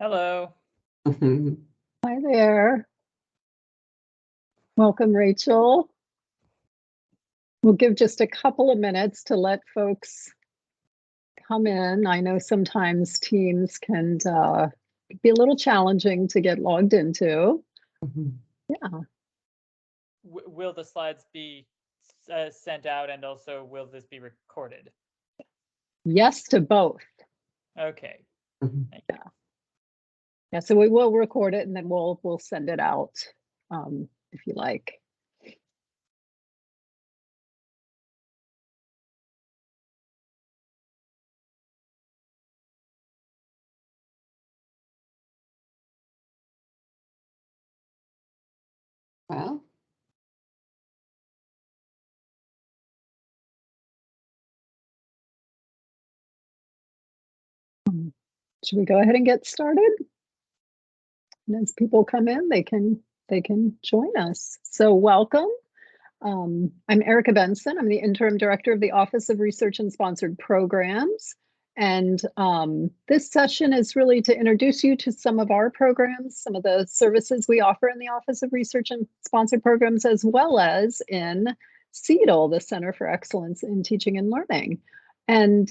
Hello. Hi there. Welcome, Rachel. We'll give just a couple of minutes to let folks come in. I know sometimes Teams can be a little challenging to get logged into. Yeah. Will the slides be sent out, and also will this be recorded? Yes to both. Okay. Thank you. Yeah, so we will record it and then we'll send it out if you like. Well, should we go ahead and get started? And as people come in, they can join us. So welcome. I'm Erica Benson. I'm the Interim Director of the Office of Research and Sponsored Programs. And this session is really to introduce you to some of our programs, some of the services we offer in the Office of Research and Sponsored Programs, as well as in CETL, the Center for Excellence in Teaching and Learning. And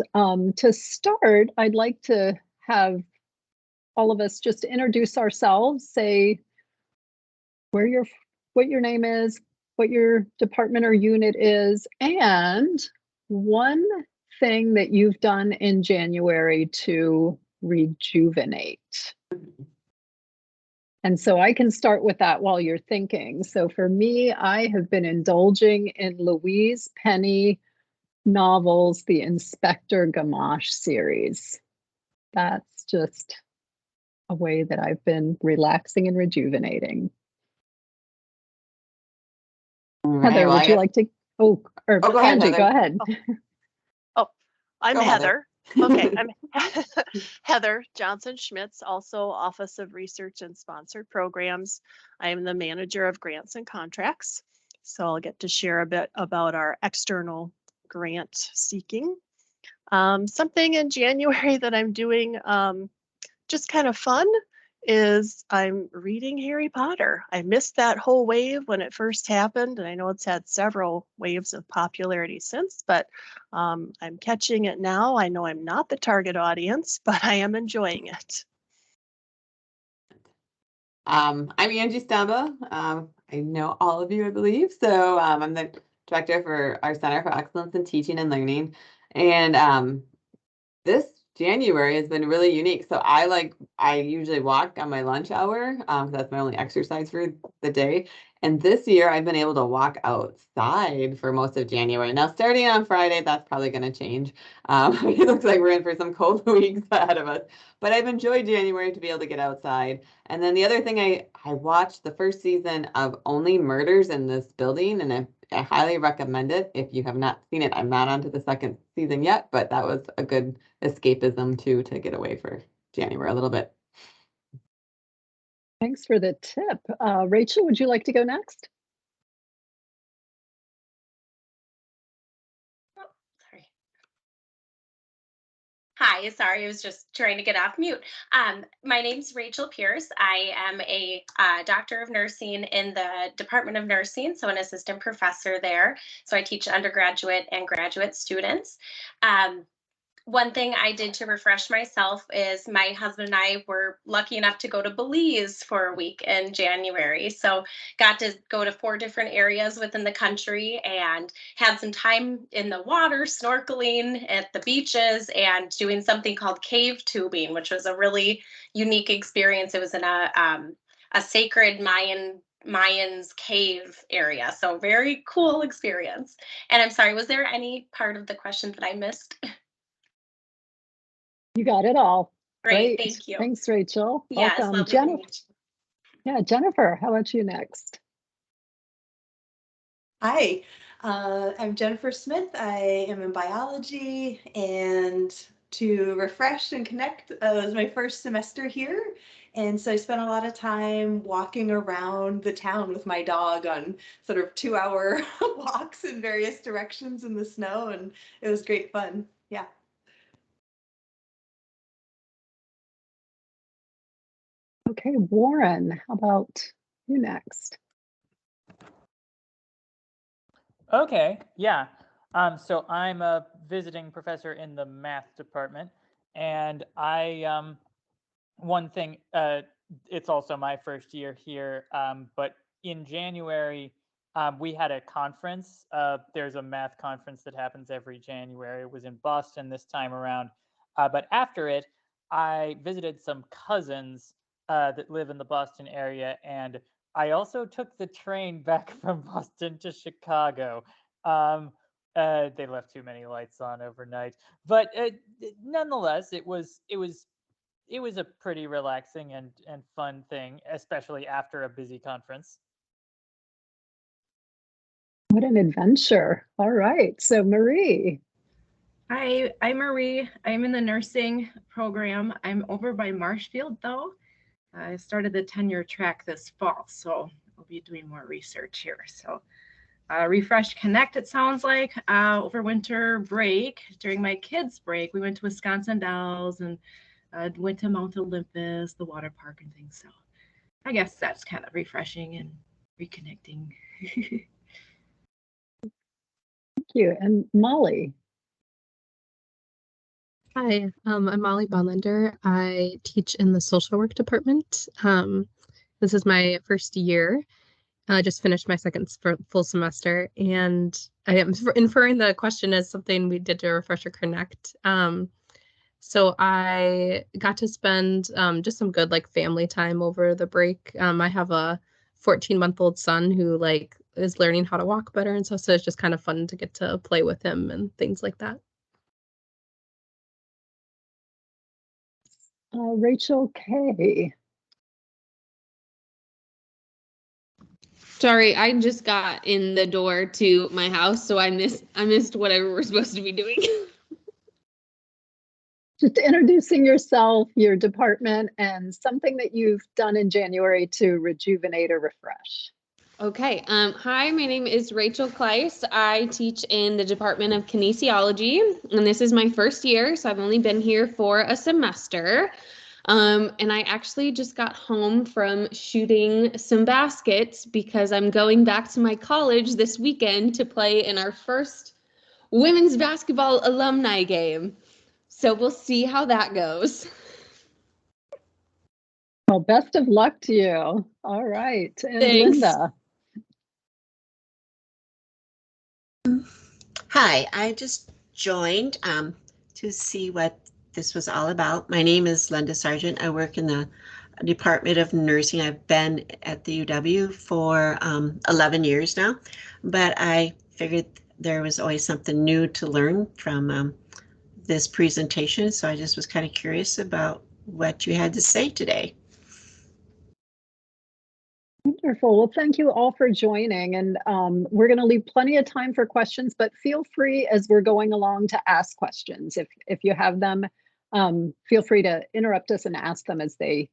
to start, I'd like to have all of us just introduce ourselves, say what your name is, what your department or unit is, and one thing that you've done in January to rejuvenate. And so I can start with that while you're thinking. So for me, I have been indulging in Louise Penny novels, the Inspector Gamache series. That's just a way that I've been relaxing and rejuvenating. Heather, would you like to? Go ahead, Angie, go ahead. I'm Heather. Okay, I'm Heather Johnson Schmitz, also Office of Research and Sponsored Programs. I am the manager of grants and contracts. So I'll get to share a bit about our external grant seeking. Something in January that I'm doing just kind of fun is I'm reading Harry Potter. I missed that whole wave when it first happened, and I know it's had several waves of popularity since, but I'm catching it now. I know I'm not the target audience, but I am enjoying it. I'm Angie Stamba. I know all of you, I believe. So I'm the director for our Center for Excellence in Teaching and Learning. And this January has been really unique. So I usually walk on my lunch hour. That's my only exercise for the day. And this year I've been able to walk outside for most of January. Now, starting on Friday, that's probably going to change. It looks like we're in for some cold weeks ahead of us. But I've enjoyed January to be able to get outside. And then the other thing, I watched the first season of Only Murders in This Building, and I highly recommend it. If you have not seen it, I'm not onto the second season yet, but that was a good escapism too, to get away for January a little bit. Thanks for the tip. Rachel, would you like to go next? Oh, sorry. Hi, sorry, I was just trying to get off mute. My name's Rachel Pierce. I am a doctor of nursing in the Department of Nursing, so an assistant professor there. So I teach undergraduate and graduate students. One thing I did to refresh myself is my husband and I were lucky enough to go to Belize for a week in January. So got to go to 4 different areas within the country and had some time in the water, snorkeling at the beaches and doing something called cave tubing, which was a really unique experience. It was in a sacred Mayans cave area. So very cool experience. And I'm sorry, was there any part of the question that I missed? You got it all. Great. Thank you. Thanks, Rachel. Yes, welcome. Jennifer. Yeah, Jennifer, how about you next? Hi, I'm Jennifer Smith. I am in biology, and to refresh and connect, it was my first semester here. And so I spent a lot of time walking around the town with my dog on sort of 2-hour walks in various directions in the snow, and it was great fun. Yeah. Okay, Warren, how about you next? Okay, yeah. So I'm a visiting professor in the math department, and one thing, it's also my first year here, but in January, we had a conference. There's a math conference that happens every January. It was in Boston this time around. But after it, I visited some cousins that live in the Boston area, and I also took the train back from Boston to Chicago. They left too many lights on overnight, but nonetheless, it was a pretty relaxing and fun thing, especially after a busy conference. What an adventure. All right, so Marie. Hi, I'm Marie. I'm in the nursing program. I'm over by Marshfield though. I started the tenure track this fall, so I'll be doing more research here. So Refresh Connect, it sounds like, over winter break, during my kids' break, we went to Wisconsin Dells and went to Mount Olympus, the water park and things. So I guess that's kind of refreshing and reconnecting. Thank you. And Molly. Hi, I'm Molly Bonlander. I teach in the social work department. This is my first year. I just finished my second full semester, and I am inferring the question as something we did to Refresher Connect. So I got to spend just some good family time over the break. I have a 14-month-old son who is learning how to walk better, and so it's just kind of fun to get to play with him and things like that. Rachel K. Sorry, I just got in the door to my house, so I missed whatever we're supposed to be doing. Just introducing yourself, your department, and something that you've done in January to rejuvenate or refresh. Okay. Hi, my name is Rachel Kleiss. I teach in the Department of Kinesiology, and this is my first year, so I've only been here for a semester. And I actually just got home from shooting some baskets because I'm going back to my college this weekend to play in our first women's basketball alumni game. So we'll see how that goes. Well, best of luck to you. All right. And Thanks. Linda. Hi, I just joined to see what this was all about. My name is Linda Sargent. I work in the Department of Nursing. I've been at the UW for 11 years now, but I figured there was always something new to learn from this presentation. So I just was kind of curious about what you had to say today. Wonderful. Well, thank you all for joining. And we're going to leave plenty of time for questions, but feel free as we're going along to ask questions. If you have them, feel free to interrupt us and ask them as they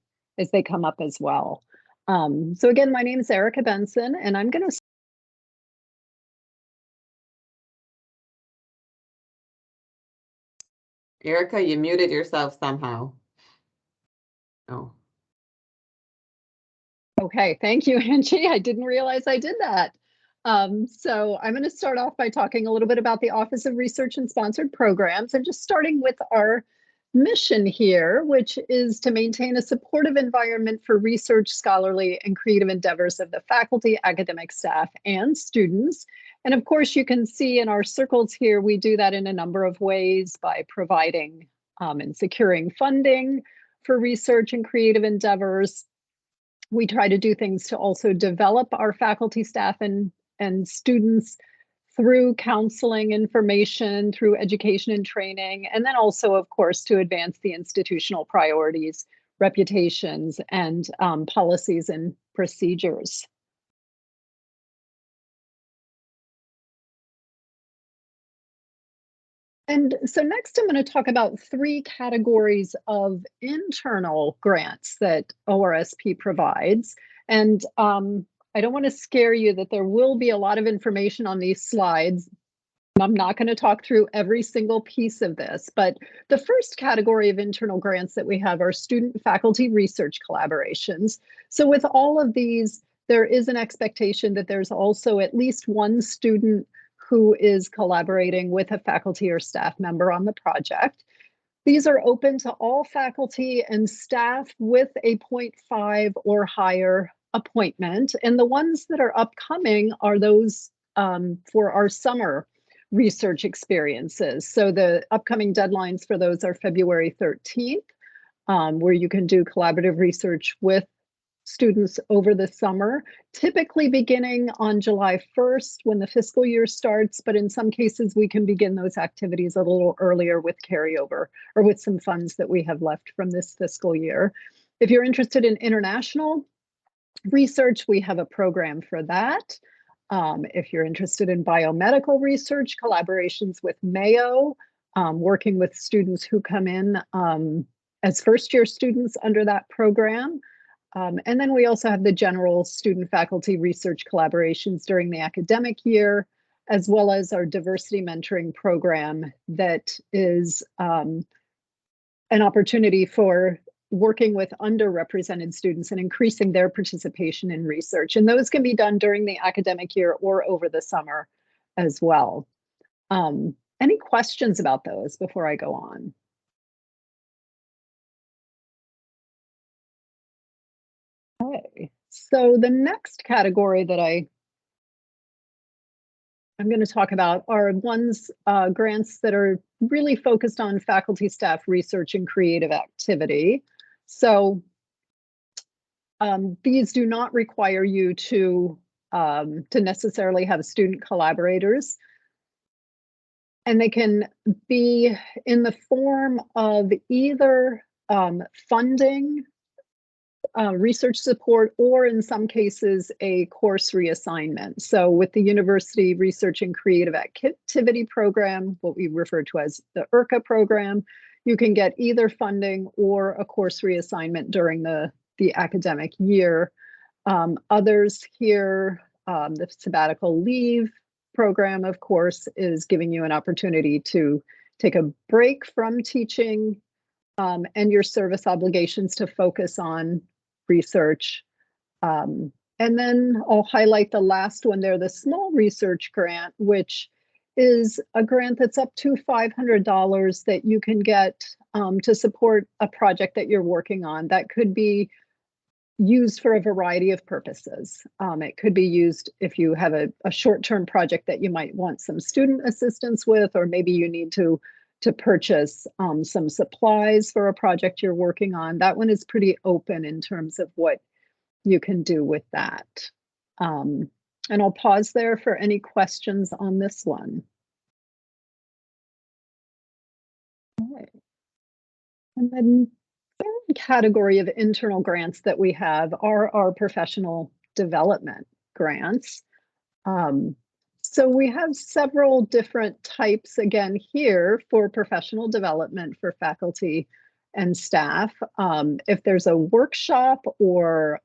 come up as well. So again, my name is Erica Benson, and I'm going to Erica, you muted yourself somehow. Oh. Okay, thank you, Angie. I didn't realize I did that. So I'm going to start off by talking a little bit about the Office of Research and Sponsored Programs, and just starting with our mission here, which is to maintain a supportive environment for research, scholarly, and creative endeavors of the faculty, academic staff, and students. And of course, you can see in our circles here, we do that in a number of ways by providing and securing funding for research and creative endeavors. We try to do things to also develop our faculty, staff, and students through counseling, information, through education and training, and then also, of course, to advance the institutional priorities, reputations, and policies and procedures. And so next I'm going to talk about 3 categories of internal grants that ORSP provides. And I don't want to scare you that there will be a lot of information on these slides. I'm not going to talk through every single piece of this, but the first category of internal grants that we have are student-faculty research collaborations. So with all of these, there is an expectation that there's also at least one student who is collaborating with a faculty or staff member on the project. These are open to all faculty and staff with a 0.5 or higher appointment. And the ones that are upcoming are those for our summer research experiences. So the upcoming deadlines for those are February 13th, where you can do collaborative research with students over the summer, typically beginning on July 1st when the fiscal year starts, but in some cases we can begin those activities a little earlier with carryover or with some funds that we have left from this fiscal year. If you're interested in international research, we have a program for that. If you're interested in biomedical research, collaborations with Mayo, working with students who come in as first-year students under that program. And then we also have the general student-faculty research collaborations during the academic year, as well as our diversity mentoring program that is an opportunity for working with underrepresented students and increasing their participation in research. And those can be done during the academic year or over the summer as well. Any questions about those before I go on? Okay, so the next category that I'm going to talk about are ones, grants that are really focused on faculty, staff, research, and creative activity. So these do not require you to necessarily have student collaborators. And they can be in the form of either funding, research support, or in some cases, a course reassignment. So with the University Research and Creative Activity Program, what we refer to as the URCA program, you can get either funding or a course reassignment during the academic year. Others here, the sabbatical leave program, of course, is giving you an opportunity to take a break from teaching and your service obligations to focus on research. And then I'll highlight the last one there, the small research grant, which is a grant that's up to $500 that you can get to support a project that you're working on. That could be used for a variety of purposes. It could be used if you have a short-term project that you might want some student assistance with, or maybe you need to purchase some supplies for a project you're working on. That one is pretty open in terms of what you can do with that. And I'll pause there for any questions on this one. All right. And then the third category of internal grants that we have are our professional development grants. So we have several different types, again, here for professional development for faculty and staff. If there's a workshop or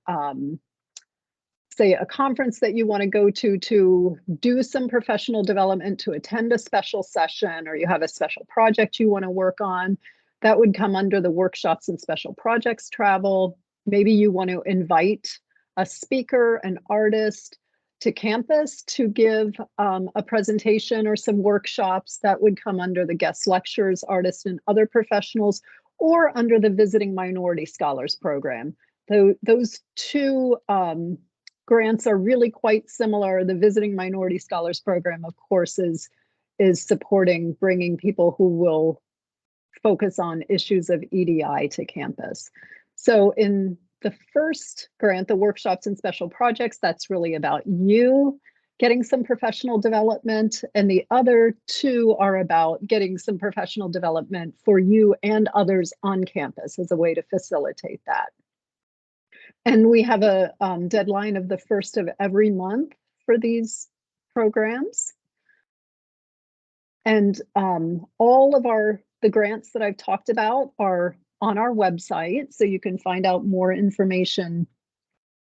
say a conference that you want to go to do some professional development, to attend a special session, or you have a special project you want to work on, that would come under the workshops and special projects travel. Maybe you want to invite a speaker, an artist to campus to give a presentation or some workshops. That would come under the guest lectures, artists, and other professionals, or under the Visiting Minority Scholars Program. Those two grants are really quite similar. The Visiting Minority Scholars Program, of course, is supporting bringing people who will focus on issues of EDI to campus. So in the first grant, the workshops and special projects, that's really about you getting some professional development. And the other two are about getting some professional development for you and others on campus as a way to facilitate that. And we have a deadline of the first of every month for these programs. And all of the grants that I've talked about are on our website, so you can find out more information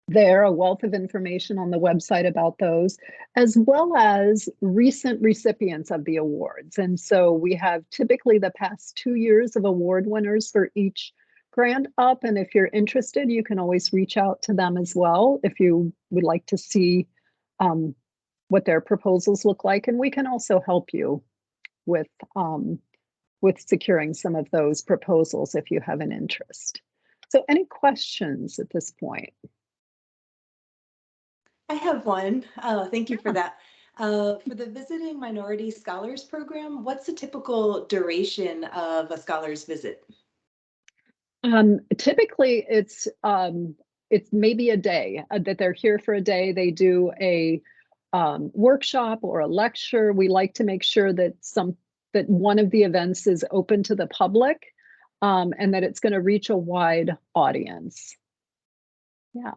there, a wealth of information on the website about those, as well as recent recipients of the awards. And so we have typically the past 2 years of award winners for each grant up. And if you're interested, you can always reach out to them as well if you would like to see what their proposals look like. And we can also help you with securing some of those proposals if you have an interest. So any questions at this point? I have one. Thank you for that. For the Visiting Minority Scholars Program, what's the typical duration of a scholar's visit? Typically, it's maybe a day that they're here for a day. They do a workshop or a lecture. We like to make sure that one of the events is open to the public, and that it's going to reach a wide audience. Yeah.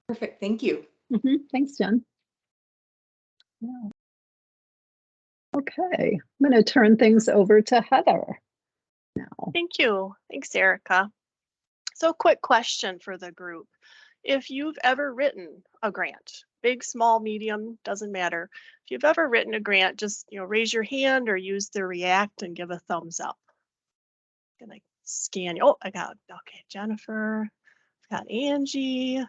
Perfect. Thank you. Thanks, Jen. Yeah. Okay, I'm going to turn things over to Heather now. Thank you. Thanks, Erica. So quick question for the group. If you've ever written a grant, big, small, medium, doesn't matter. If you've ever written a grant, just raise your hand or use the React and give a thumbs up. I'm gonna scan you. Oh, I got, okay, Jennifer, I've got Angie.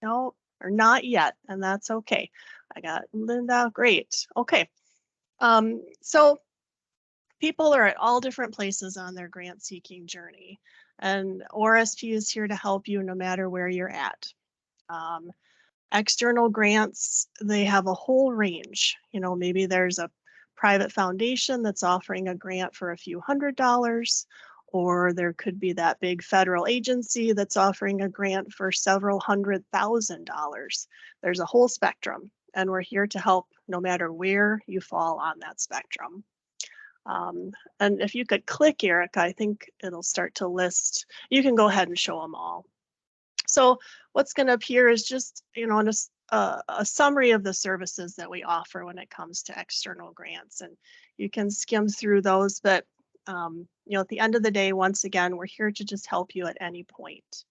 No, or not yet, and that's okay. I got Linda, great. Okay. So people are at all different places on their grant seeking journey, and ORSP is here to help you no matter where you're at. External grants, they have a whole range. Maybe there's a private foundation that's offering a grant for a few $100s, or there could be that big federal agency that's offering a grant for several $100,000. There's a whole spectrum, and we're here to help no matter where you fall on that spectrum. And if you could click, Erica, I think it'll start to list. You can go ahead and show them all. So what's going to appear is just, a summary of the services that we offer when it comes to external grants. And you can skim through those, but at the end of the day, once again, we're here to just help you at any point.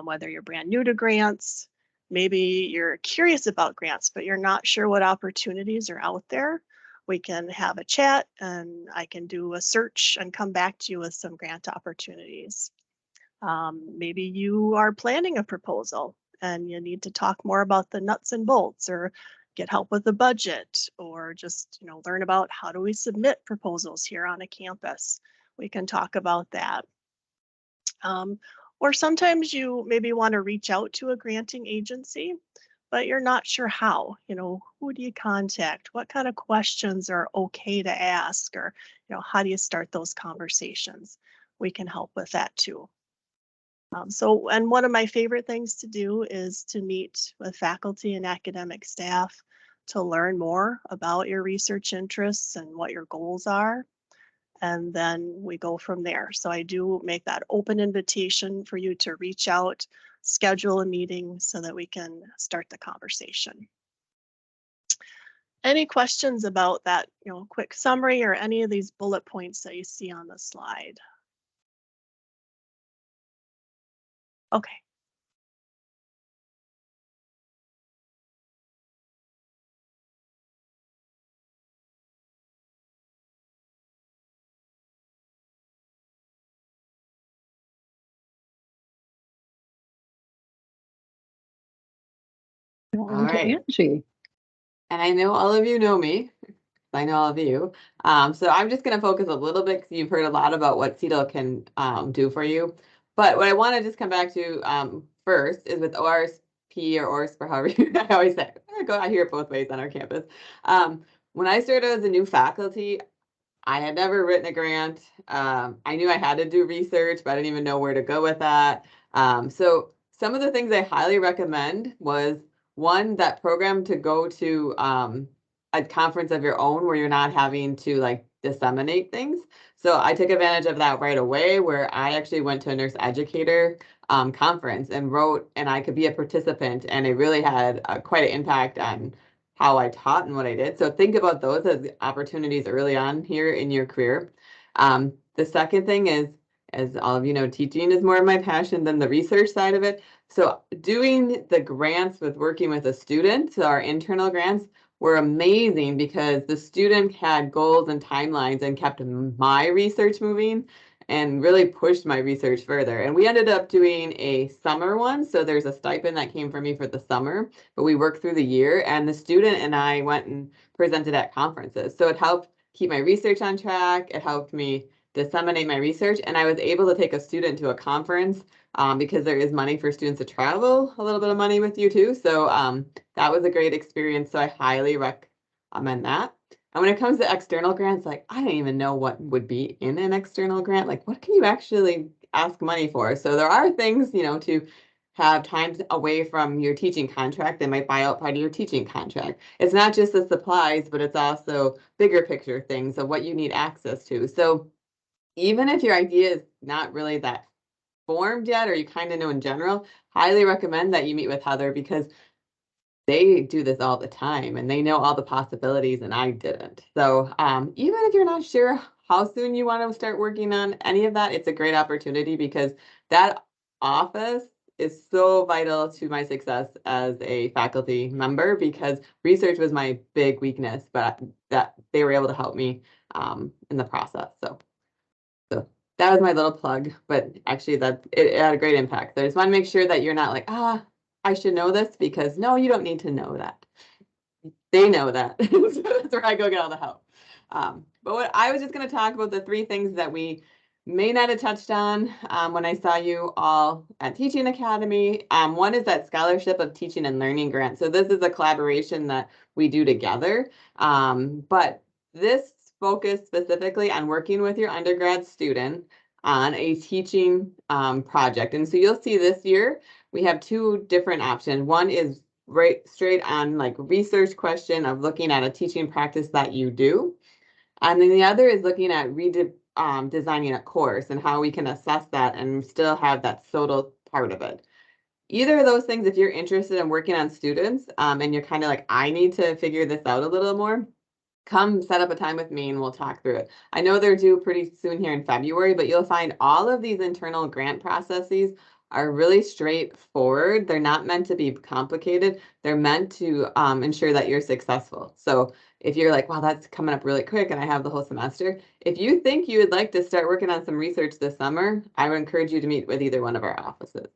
Whether you're brand new to grants, maybe you're curious about grants, but you're not sure what opportunities are out there. We can have a chat and I can do a search and come back to you with some grant opportunities. Maybe you are planning a proposal and you need to talk more about the nuts and bolts, or get help with the budget, or just learn about how do we submit proposals here on a campus. We can talk about that. Or sometimes you maybe want to reach out to a granting agency, but you're not sure how. Who do you contact? What kind of questions are okay to ask? Or how do you start those conversations? We can help with that too. And one of my favorite things to do is to meet with faculty and academic staff to learn more about your research interests and what your goals are. And then we go from there. So I do make that open invitation for you to reach out, schedule a meeting so that we can start the conversation. Any questions about that, quick summary or any of these bullet points that you see on the slide? Okay. All right, Angie. And I know all of you know me. I know all of you. So I'm just going to focus a little bit because you've heard a lot about what CETL can do for you. But what I want to just come back to first is with ORSP or ORSP, or however I always say it. I hear it both ways on our campus. When I started as a new faculty, I had never written a grant. I knew I had to do research, but I didn't even know where to go with that. So some of the things I highly recommend was, one, that program to go to a conference of your own where you're not having to disseminate things. So I took advantage of that right away, where I actually went to a nurse educator conference and wrote, and I could be a participant, and it really had quite an impact on how I taught and what I did. So think about those as opportunities early on here in your career. The second thing is as all of you know, teaching is more of my passion than the research side of it. So doing the grants with working with a student, so our internal grants, were amazing because the student had goals and timelines and kept my research moving and really pushed my research further. And we ended up doing a summer one. So there's a stipend that came from me for the summer, but we worked through the year, and the student and I went and presented at conferences. So it helped keep my research on track. It helped me disseminate my research, and I was able to take a student to a conference because there is money for students to travel, a little bit of money with you too. So that was a great experience. So I highly recommend that. And when it comes to external grants, like I don't even know what would be in an external grant. Like what can you actually ask money for? So there are things, you know, to have time away from your teaching contract. They might buy out part of your teaching contract. It's not just the supplies, but it's also bigger picture things of what you need access to. So even if your idea is not really that formed yet, or you kind of know in general, highly recommend that you meet with Heather because they do this all the time and they know all the possibilities and I didn't. So even if you're not sure how soon you want to start working on any of that, it's a great opportunity because that office is so vital to my success as a faculty member because research was my big weakness, but that they were able to help me in the process. So that was my little plug, but actually that it had a great impact. So I just want to make sure that you're not like, I should know this, because no, you don't need to know that. They know that. So that's where I go get all the help. But what I was just going to talk about the 3 things that we may not have touched on when I saw you all at Teaching Academy. One is that Scholarship of Teaching and Learning grant. So this is a collaboration that we do together. But this focused specifically on working with your undergrad student on a teaching project. And so you'll see this year we have 2 different options. One is right straight on like research question of looking at a teaching practice that you do. And then the other is looking at designing a course and how we can assess that and still have that SOTL part of it. Either of those things, if you're interested in working on students and you're kind of like, I need to figure this out a little more, come set up a time with me and we'll talk through it. I know they're due pretty soon here in February, but you'll find all of these internal grant processes are really straightforward. They're not meant to be complicated. They're meant to ensure that you're successful. So if you're like, wow, that's coming up really quick and I have the whole semester, if you think you would like to start working on some research this summer, I would encourage you to meet with either one of our offices.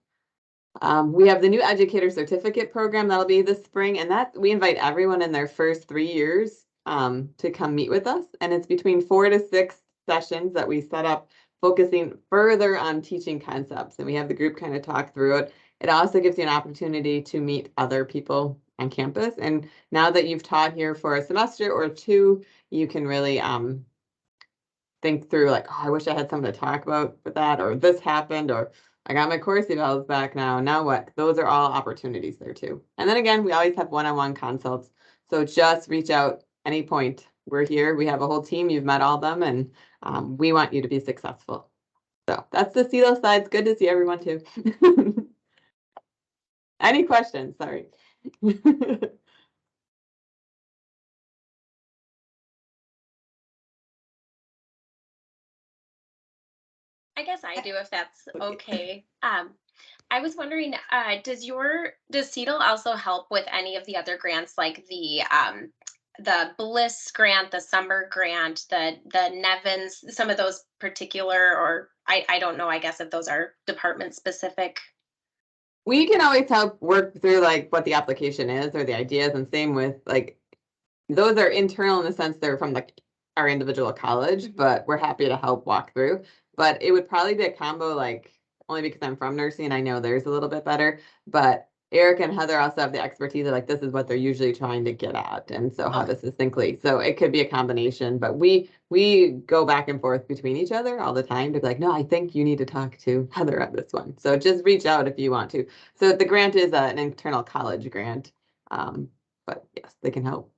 We have the new educator certificate program that'll be this spring, and that we invite everyone in their first 3 years to come meet with us. And it's between 4 to 6 sessions that we set up focusing further on teaching concepts. And we have the group kind of talk through it. It also gives you an opportunity to meet other people on campus. And now that you've taught here for a semester or 2, you can really think through like, oh, I wish I had something to talk about with that, or this happened, or I got my course evals back now what? Those are all opportunities there too. And then again, we always have one-on-one consults. So just reach out any point. We're here. We have a whole team. You've met all of them, and we want you to be successful. So that's the CETL side. It's good to see everyone too. Any questions? Sorry. I guess I do, if that's okay. I was wondering, does CETL also help with any of the other grants, like the Bliss grant, the Summer grant, the Nevins, some of those particular, or I don't know, I guess if those are department specific? We can always help work through like what the application is or the ideas, and same with like, those are internal in the sense they're from like our individual college, but we're happy to help walk through. But it would probably be a combo, like only because I'm from nursing, I know theirs a little bit better, but Eric and Heather also have the expertise of like, this is what they're usually trying to get at. And so how to succinctly, so it could be a combination, but we go back and forth between each other all the time to be like, no, I think you need to talk to Heather on this one. So just reach out if you want to. So the grant is an internal college grant, but yes, they can help.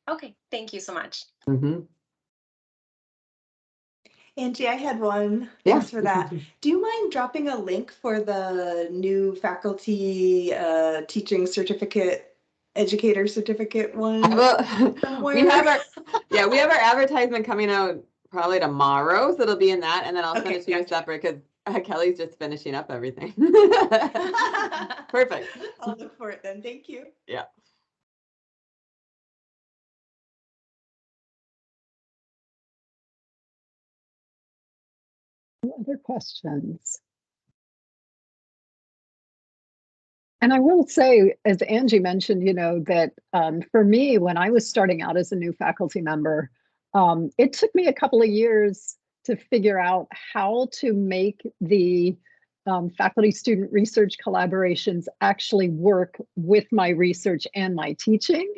Okay, thank you so much. Angie, I had one. Yeah. Thanks for that. Do you mind dropping a link for the new faculty teaching certificate, educator certificate one? We have our advertisement coming out probably tomorrow, so it'll be in that, and then I'll send Okay, it to you gotcha. separate because Kelly's just finishing up everything. Perfect. I'll look for it then. Thank you. Yeah. Other questions? And I will say, as Angie mentioned, you know, that for me, when I was starting out as a new faculty member, it took me a couple of years to figure out how to make the faculty-student research collaborations actually work with my research and my teaching.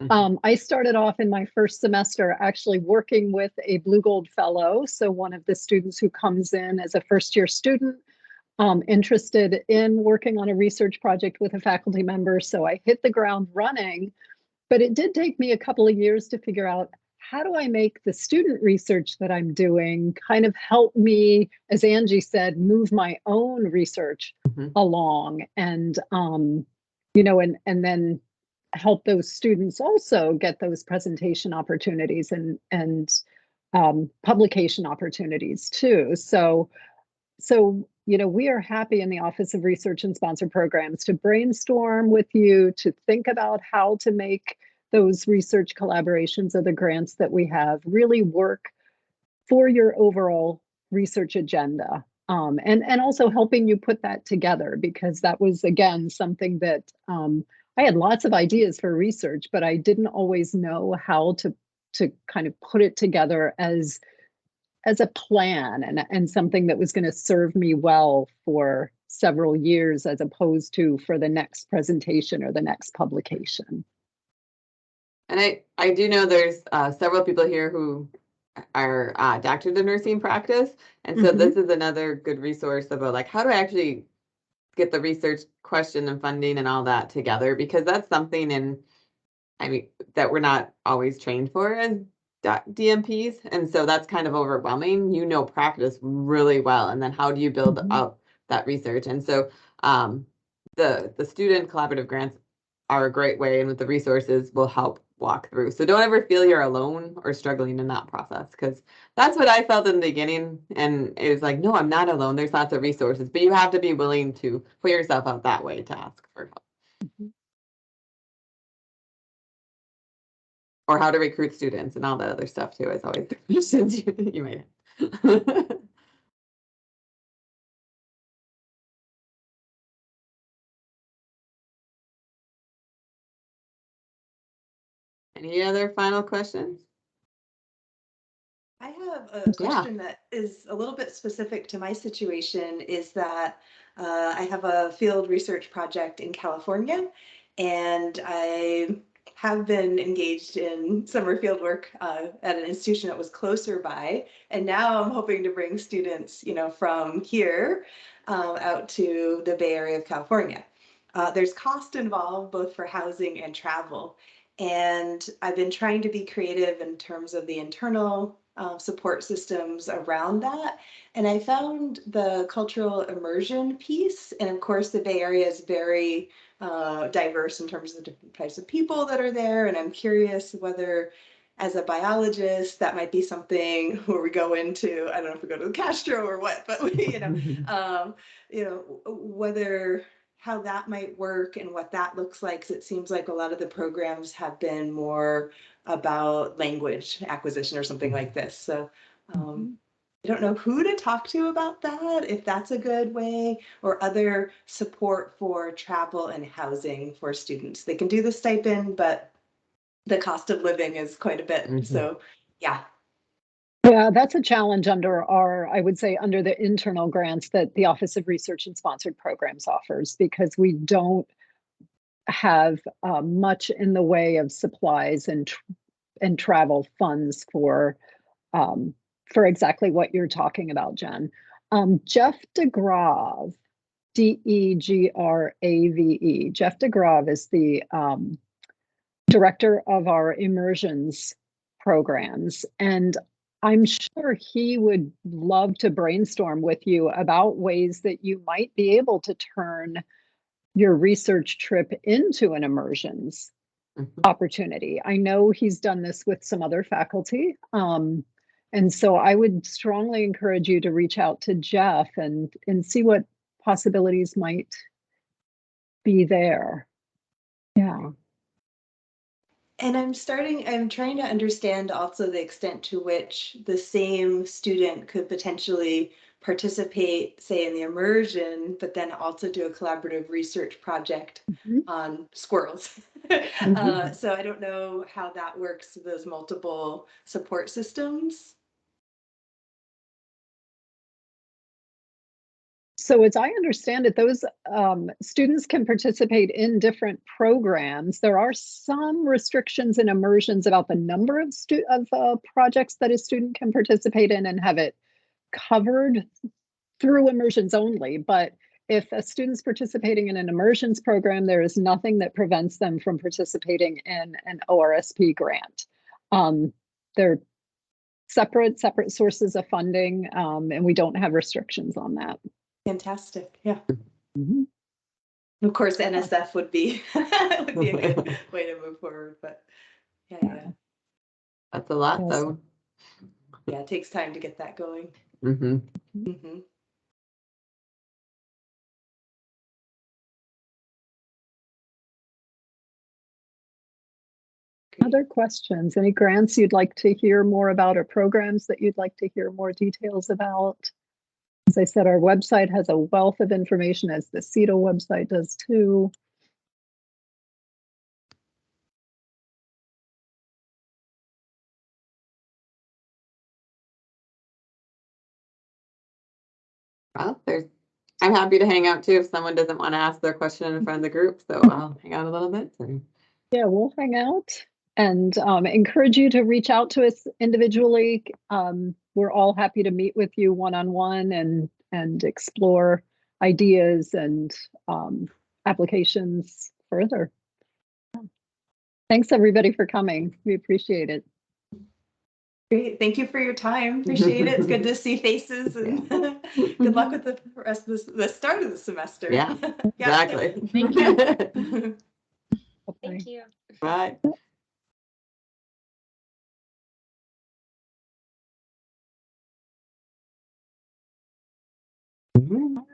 I started off in my first semester actually working with a Blue Gold Fellow, so one of the students who comes in as a first-year student interested in working on a research project with a faculty member. So I hit the ground running, but it did take me a couple of years to figure out how do I make the student research that I'm doing kind of help me, as Angie said, move my own research along and, you know, and then help those students also get those presentation opportunities and publication opportunities too. So, you know, we are happy in the Office of Research and Sponsored Programs to brainstorm with you, to think about how to make those research collaborations or the grants that we have really work for your overall research agenda. And also helping you put that together, because that was, again, something that I had lots of ideas for research, but I didn't always know how to kind of put it together as a plan and something that was going to serve me well for several years, as opposed to for the next presentation or the next publication. And I do know there's several people here who are doctors of nursing practice. And so this is another good resource about like, how do I actually get the research question and funding and all that together? Because that's something that we're not always trained for as DMPs. And so that's kind of overwhelming. You know, practice really well. And then how do you build up that research? And so the student collaborative grants are a great way, and with the resources will help walk through. So don't ever feel you're alone or struggling in that process, because that's what I felt in the beginning. And it was like, no, I'm not alone. There's lots of resources, but you have to be willing to put yourself out that way to ask for help. Or how to recruit students and all that other stuff too, is always the questions you might have. Any other final questions? I have a question that is a little bit specific to my situation, is that I have a field research project in California, and I have been engaged in summer field work at an institution that was closer by. And now I'm hoping to bring students, you know, from here out to the Bay Area of California. There's cost involved both for housing and travel. And I've been trying to be creative in terms of the internal support systems around that. And I found the cultural immersion piece. And of course, the Bay Area is very diverse in terms of the different types of people that are there. And I'm curious whether, as a biologist, that might be something where we go into, I don't know if we go to the Castro or what, but we, whether how that might work and what that looks like. 'Cause it seems like a lot of the programs have been more about language acquisition or something like this. So I don't know who to talk to about that, if that's a good way, or other support for travel and housing for students. They can do the stipend, but the cost of living is quite a bit. So yeah. Yeah, that's a challenge under I would say, under the internal grants that the Office of Research and Sponsored Programs offers, because we don't have much in the way of supplies and travel funds for exactly what you're talking about, Jen. Jeff DeGrave, Degrave. Jeff DeGrave is the director of our immersions programs, and I'm sure he would love to brainstorm with you about ways that you might be able to turn your research trip into an immersions opportunity. I know he's done this with some other faculty. And so I would strongly encourage you to reach out to Jeff and see what possibilities might be there. Yeah. And I'm trying to understand also the extent to which the same student could potentially participate, say, in the immersion, but then also do a collaborative research project on squirrels. So I don't know how that works with those multiple support systems. So as I understand it, those students can participate in different programs. There are some restrictions and immersions about the number of projects that a student can participate in and have it covered through immersions only. But if a student's participating in an immersions program, there is nothing that prevents them from participating in an ORSP grant. They're separate sources of funding, and we don't have restrictions on that. Fantastic. Yeah. Of course, NSF would be a good way to move forward, but yeah. That's a lot, though. Yeah, it takes time to get that going. Other questions? Any grants you'd like to hear more about, or programs that you'd like to hear more details about? As I said, our website has a wealth of information, as the CETL website does too. Well, I'm happy to hang out too if someone doesn't want to ask their question in front of the group. So I'll hang out a little bit. Yeah, we'll hang out and encourage you to reach out to us individually. We're all happy to meet with you one-on-one and explore ideas and applications further. Thanks everybody for coming. We appreciate it. Great. Thank you for your time. Appreciate it. It's good to see faces, and good luck with the rest of the start of the semester. Yeah, exactly. Thank you. Thank you. Bye. All right.